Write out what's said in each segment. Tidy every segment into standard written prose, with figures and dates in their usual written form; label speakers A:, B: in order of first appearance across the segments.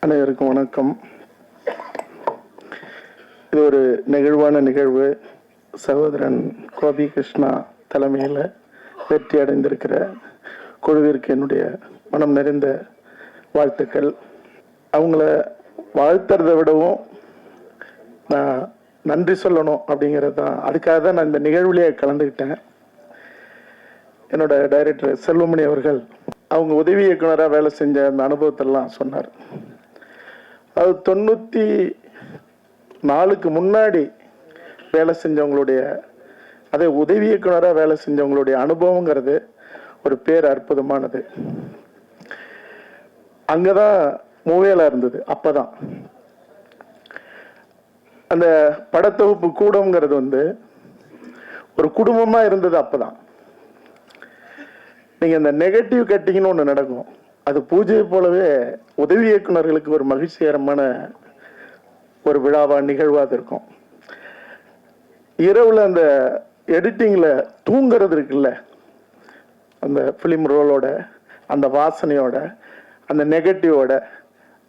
A: அனைவருக்கும் வணக்கம். இது ஒரு நெகிழ்வான நிகழ்வு. சகோதரன் கோபி கிருஷ்ணா தலைமையில் வெற்றி அடைந்திருக்கிற குழுவிற்கு என்னுடைய மனம் நிறைந்த வாழ்த்துக்கள். அவங்கள வாழ்த்துறதை விடவும் நான் நன்றி சொல்லணும் அப்படிங்கிறது தான். அதுக்காக தான் நான் இந்த நிகழ்வுலேயே கலந்துக்கிட்டேன். என்னோட டைரக்டர் செல்வமணி அவர்கள் அவங்க உதவி இயக்குனராக வேலை செஞ்ச அந்த அனுபவத்தெல்லாம் சொன்னார். அது 94க்கு முன்னாடி வேலை செஞ்சவங்களுடைய, அதே உதவி இயக்குனராக வேலை செஞ்சவங்களுடைய அனுபவங்கிறது ஒரு பேர் அற்புதமானது. அங்கதான் மூவேலா இருந்தது. அப்பதான் அந்த படத்தொகுப்பு கூடம்ங்கிறது ஒரு குடும்பமா இருந்தது. அப்பதான் நீங்க இந்த நெகட்டிவ் கட்டிங்னு ஒண்ணு நடக்கும். அது பூஜையை போலவே உதவி இயக்குநர்களுக்கு ஒரு மகிழ்ச்சிகரமான ஒரு விழாவா நிகழ்வா இருக்கும். இரவுல அந்த எடிட்டிங்ல தூங்குறது இருக்குல்ல, அந்த பிலிம் ரோலோட அந்த வாசனையோட அந்த நெகட்டிவோட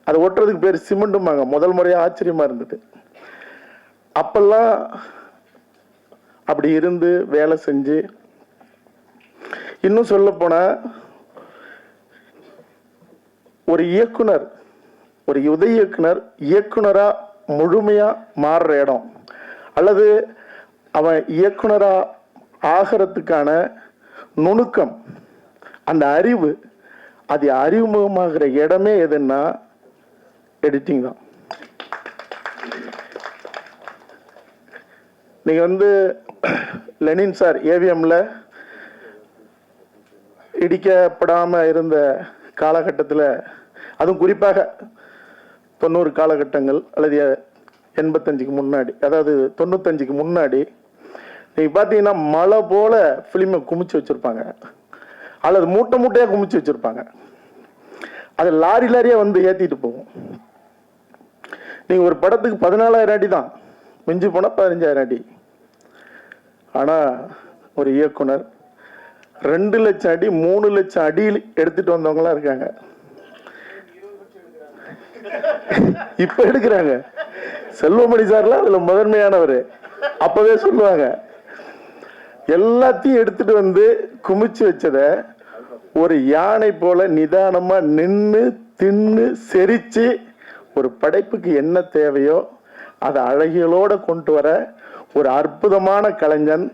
A: அதை ஒட்டுறதுக்கு பேர் சிமெண்ட்டுமாங்க. முதல் முறையா ஆச்சரியமா இருந்தது. அப்பெல்லாம் அப்படி இருந்து வேலை செஞ்சு, இன்னும் சொல்ல போனா ஒரு இயக்குனர், ஒரு உதவி இயக்குனர் இயக்குனரா முழுமையா மாறுற இடம், அல்லது அவன் இயக்குனரா ஆகிறதுக்கான நுணுக்கம், அந்த அறிவு, அது அறிமுகமாகிற இடமே எதுன்னா எடிட்டிங் தான். நீங்க லெனின் சார் ஏவிஎம்ல இடிக்கப்படாம இருந்த காலகட்டத்தில், அதுவும் குறிப்பாக 90 காலகட்டங்கள் அல்லது 85க்கு முன்னாடி, அதாவது 95க்கு முன்னாடி நீங்க பாத்தீங்கன்னா மழை போல பிலிமை குமிச்சு வச்சிருப்பாங்க, அல்லது மூட்டை மூட்டையா குமிச்சு வச்சிருப்பாங்க. அது லாரி லாரியா ஏத்திட்டு போகும். நீங்க ஒரு படத்துக்கு 14,000 அடி தான், மிஞ்சி போனா 15,000 அடி. ஆனா ஒரு இயக்குனர் 2 லட்சம் அடி 3 லட்சம் அடி எடுத்துட்டு வந்தவங்களா இருக்காங்க. இப்ப எடுக்கிறாங்க. செல்வமணி சார்லாம் அதுல முதன்மையானவர். அப்பவே சொல்லுவாங்க, எல்லாத்தையும் எடுத்துட்டு குமிச்சு வச்சத ஒரு யானை போல நிதானமா நின்று தின்னு செரிச்சு ஒரு படைப்புக்கு என்ன தேவையோ அதை அழகியலோட கொண்டு வர ஒரு அற்புதமான கலைஞன்,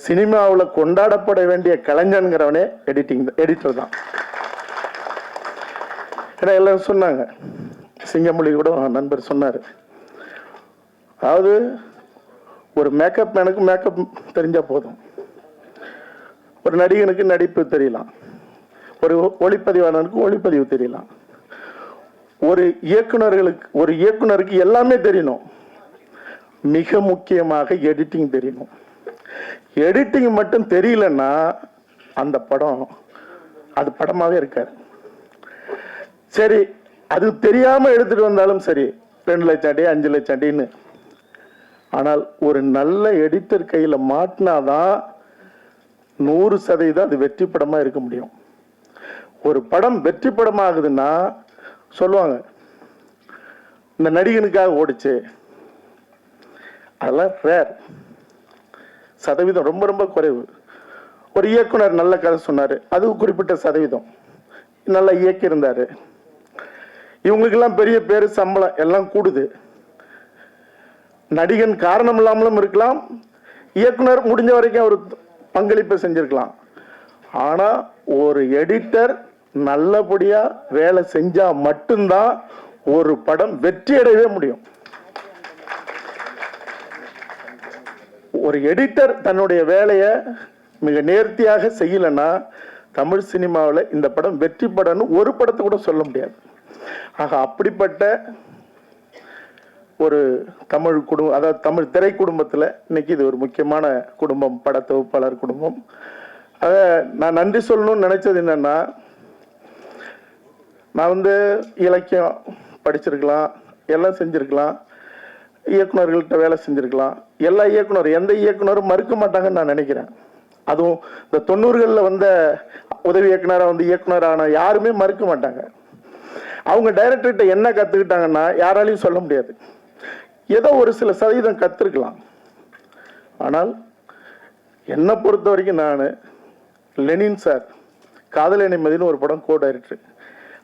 A: சினிமாவில் கொண்டாடப்பட வேண்டிய கலைஞன்கிறவனே எடிட்டர் தான். ஏன்னா எல்லாரும் சொன்னாங்க, சிங்கமொழி கூட நண்பர் சொன்னார், அதாவது ஒரு மேக்கப் மேனுக்கு மேக்கப் தெரிஞ்சா போதும், ஒரு நடிகனுக்கு நடிப்பு தெரியலாம், ஒரு ஒளிப்பதிவாளனுக்கு ஒளிப்பதிவு தெரியலாம், ஒரு இயக்குனருக்கு எல்லாமே தெரியணும். மிக முக்கியமாக எடிட்டிங் தெரியணும். எடிட்டிங் மட்டும் தெரியலன்னா அந்த படம் அது படமாவே இருக்காது. சரி, அது தெரியாம எடுத்துட்டு வந்தாலும் சரி, 2 லட்சம் அடி 5 லட்சம் அடின்னு, ஆனால் ஒரு நல்ல எடிட்டர் கையில மாட்டினாதான் 100% அது வெற்றி படமா இருக்க முடியும். ஒரு படம் வெற்றி படம் ஆகுதுன்னா சொல்லுவாங்க, இந்த நடிகனுக்காக ஓடிச்சு. அதெல்லாம் ரேர், சதவீதம் ரொம்ப ரொம்ப குறைவு. ஒரு இயக்குனர் நல்ல கதை சொன்னாரு, அது குறிப்பிட்ட சதவீதம், நல்லா இயக்கி இருந்தாரு, இவங்களுக்கெல்லாம் பெரிய பேரு சம்பளம் எல்லாம் கூடுது. நடிகன் காரணம் இல்லாமலும் இருக்கலாம், இயக்குனர் முடிஞ்ச வரைக்கும் ஒரு பங்களிப்பை செஞ்சிருக்கலாம். ஆனா ஒரு எடிட்டர் நல்லபடியா வேலை செஞ்சா மட்டும்தான் ஒரு படம் வெற்றி அடையவே முடியும். ஒரு எடிட்டர் தன்னுடைய வேலையை மிக நேர்த்தியாக செய்யலன்னா தமிழ் சினிமாவில் இந்த படம் வெற்றி படம்னு ஒரு படத்தை கூட சொல்ல முடியாது. ஆக அப்படிப்பட்ட ஒரு தமிழ் குடும்பம், அதாவது தமிழ் திரை குடும்பத்தில் இன்னைக்கு இது ஒரு முக்கியமான குடும்பம், பட தொகுப்பாளர் குடும்பம். அதை நான் நன்றி சொல்லணும்னு நினைச்சது என்னன்னா, நான் இலக்கியம் படிச்சிருக்கலாம், எல்லாம் செஞ்சிருக்கலாம், இயக்குநர்கள்ட்ட வேலை செஞ்சிருக்கலாம். எந்த இயக்குனரும் மறுக்க மாட்டாங்கன்னு நான் நினைக்கிறேன். அதுவும் இந்த 90களில் உதவி இயக்குனராக இயக்குனரான யாருமே மறுக்க மாட்டாங்க. அவங்க டைரக்டர்கிட்ட என்ன கற்றுக்கிட்டாங்கன்னா யாராலையும் சொல்ல முடியாது. ஏதோ ஒரு சில சதவீதம் கற்றுருக்கலாம். ஆனால் என்னை பொறுத்த வரைக்கும் நான் லெனின் சார் காதல் நிம்மதின்னு ஒரு படம் கோ டைரக்டர்,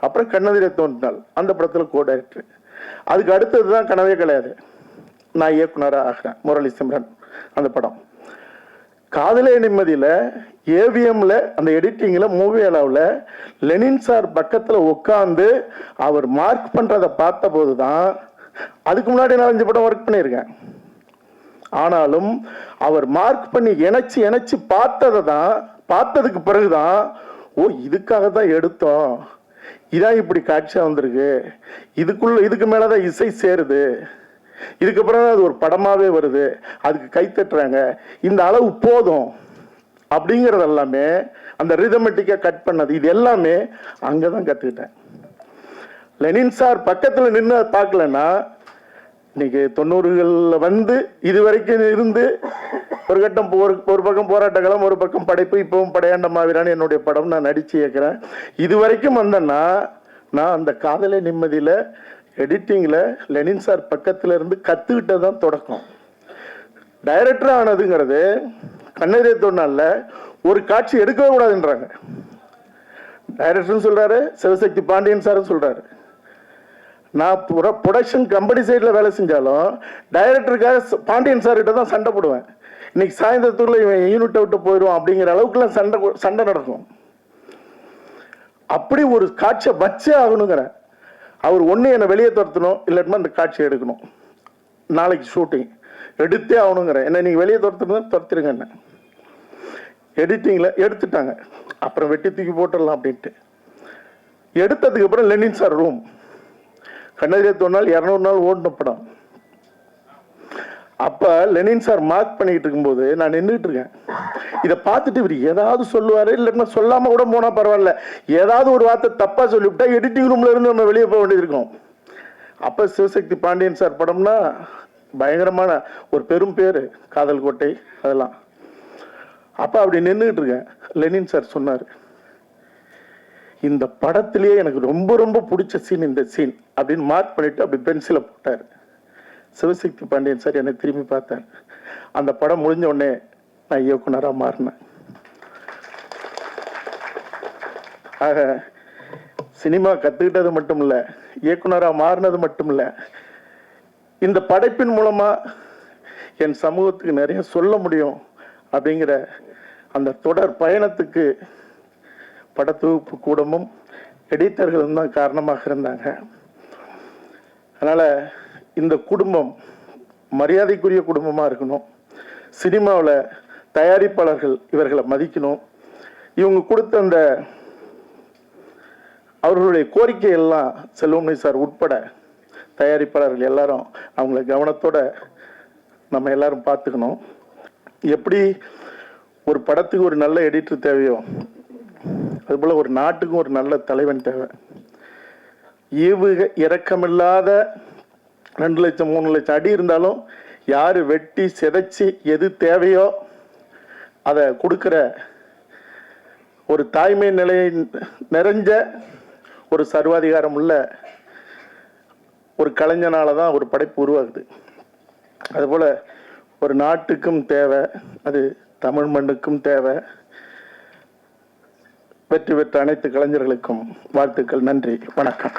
A: அப்புறம் கண்ணெதிரே தோன்றினாள் அந்த படத்தில் கோ டைரக்டர். அதுக்கு அடுத்தது தான் கனவே கிடையாது, நான் இயக்குனராக ஆகிறேன், முரளி சிம்ரன் அந்த படம். காதலே நிம்மதியில் ஏவிஎம்ல அந்த எடிட்டிங்கில் மூவி அளவில் லெனின் சார் பக்கத்தில் உட்காந்து அவர் மார்க் பண்ணுறதை பார்த்த போது தான், அதுக்கு முன்னாடி நான் 5 படம் ஒர்க் பண்ணியிருக்கேன், ஆனாலும் அவர் மார்க் பண்ணி இணைச்சு பார்த்ததை தான், பார்த்ததுக்கு பிறகுதான் ஓ இதுக்காக தான் எடுத்தோம், இதான் இப்படி காட்சியாக வந்திருக்கு, இதுக்கு மேலதான் இசை சேருது, இதுக்கப்புறம் அது ஒரு படமாவே வருது, அதுக்கு கை தட்டுறாங்க, இந்த அளவு போதும் அப்படிங்கிறது எல்லாமே அந்த ரிதமெட்டிக்கா கட் பண்ணது, இது எல்லாமே அங்கதான் கத்துக்கிட்டேன். லெனின் சார் பக்கத்துல நின்று பார்க்கலன்னா இன்னைக்கு 90களில் வந்து இது வரைக்கும் இருந்து ஒரு கட்டம் ஒரு பக்கம் போராட்ட களம், ஒரு பக்கம் படைப்பு, இப்பவும் படையாண்ட மாவீரான் என்னுடைய படம் நான் நடிச்சு இயக்கிறேன். இது வரைக்கும் வந்தேன்னா நான் அந்த காதலே நிம்மதியில எடிட்டிங்ல லெனின் சார் பக்கத்துல இருந்து கத்துக்கிட்டதான் தொடக்கம். டைரக்டர் ஆனதுங்கிறது கண்ணெதிரே தோன்றினால ஒரு காட்சி எடுக்கவே கூடாதுன்றாங்க. டைரக்டர் சொல்றாரு, சிவசக்தி பாண்டியன் சாரும் சொல்றாரு. நான் ப்ரொடக்ஷன் கம்பெனி சைடில் வேலை செஞ்சாலும் டைரக்டருக்காக பாண்டியன் சார் கிட்ட தான் சண்டை போடுவேன். இன்னைக்கு சாயந்தரத்துக்குள்ள இவன் யூனிட்டை விட்டு போயிடுவான் அப்படிங்கிற அளவுக்குலாம் சண்டை நடக்கும். அப்படி ஒரு காட்சியை வச்சே ஆகணுங்கிற அவர் ஒன்று என்னை வெளியே துரத்தணும், இல்லாட்டினா அந்த காட்சியை எடுக்கணும், நாளைக்கு ஷூட்டிங் எடுத்தே ஆகணுங்கிற என்ன நீங்கள் வெளியே துரத்திருங்க. என்ன எடிட்டிங்கில் எடுத்துட்டாங்க, அப்புறம் வெட்டி தூக்கி போட்டுடலாம் அப்படின்ட்டு எடுத்ததுக்கு அப்புறம் லெனின் சார் ரூம் கண்ணெதிரே தோன்றினால் 200 நாள் ஓடின படம். அப்ப லெனின் சார் மார்க் பண்ணிட்டு இருக்கும்போது நான் நின்றுட்டு இருக்கேன். இதை பார்த்துட்டு இவர் ஏதாவது சொல்லுவாரு, இல்லைன்னா சொல்லாம கூட போனா பரவாயில்ல, ஏதாவது ஒரு வார்த்தை தப்பா சொல்லிவிட்டா எடிட்டிங் ரூம்ல இருந்து நம்ம வெளியே போக வேண்டியது இருக்கும். அப்ப சிவசக்தி பாண்டியன் சார் படம்னா பயங்கரமான ஒரு பெரும் பேரு, காதல் கோட்டை அதெல்லாம். அப்ப அப்படி நின்றுட்டு இருக்கேன். லெனின் சார் சொன்னாரு, இந்த படத்திலேயே எனக்கு ரொம்ப ரொம்ப பிடிச்ச சீன் இந்த சீன் அப்படின்னு மார்க் பண்ணிட்டு அப்படி பென்சிலை போட்டார். சிவசக்தி பாண்டியன் சார் என்னை திரும்பி பார்த்தார். அந்த படம் முடிஞ்ச உடனே நான் இயக்குனராக மாறினேன். ஆக சினிமா கத்துக்கிட்டது மட்டும் இல்ல, இயக்குனராக மாறினது மட்டும் இல்ல, இந்த படைப்பின் மூலமா என் சமூகத்துக்கு நிறைய சொல்ல முடியும் அப்படிங்கிற அந்த தொடர் பயணத்துக்கு படத்தொகுப்பு கூடமும் எடிட்டர்களும் தான் காரணமாக இருந்தாங்க. அதனால இந்த குடும்பம் மரியாதைக்குரிய குடும்பமா இருக்கணும். சினிமாவில் தயாரிப்பாளர்கள் இவர்களை மதிக்கணும். இவங்க கொடுத்த அந்த அவர்களுடைய கோரிக்கை எல்லாம் செல்வமணி சார் உட்பட தயாரிப்பாளர்கள் எல்லாரும் அவங்கள கவனத்தோட நம்ம எல்லாரும் பார்த்துக்கணும். எப்படி ஒரு படத்துக்கு ஒரு நல்ல எடிட்டர் தேவையோ அதுபோல ஒரு நாட்டுக்கும் ஒரு நல்ல தலைவன் தேவை. ஈவு இறக்கமில்லாத 2 லட்சம் 3 லட்சம் அடி இருந்தாலும் யாரு வெட்டி சிதைச்சு எது தேவையோ அதை கொடுக்கிற ஒரு தாய்மை நிலையை நிறைஞ்ச ஒரு சர்வாதிகாரம் உள்ள ஒரு கலைஞனால தான் ஒரு படைப்பு உருவாகுது. அதுபோல ஒரு நாட்டுக்கும் தேவை, அது தமிழ் மண்ணுக்கும் தேவை. வெற்றி பெற்ற அனைத்து கலைஞர்களுக்கும் வாழ்த்துக்கள். நன்றி, வணக்கம்.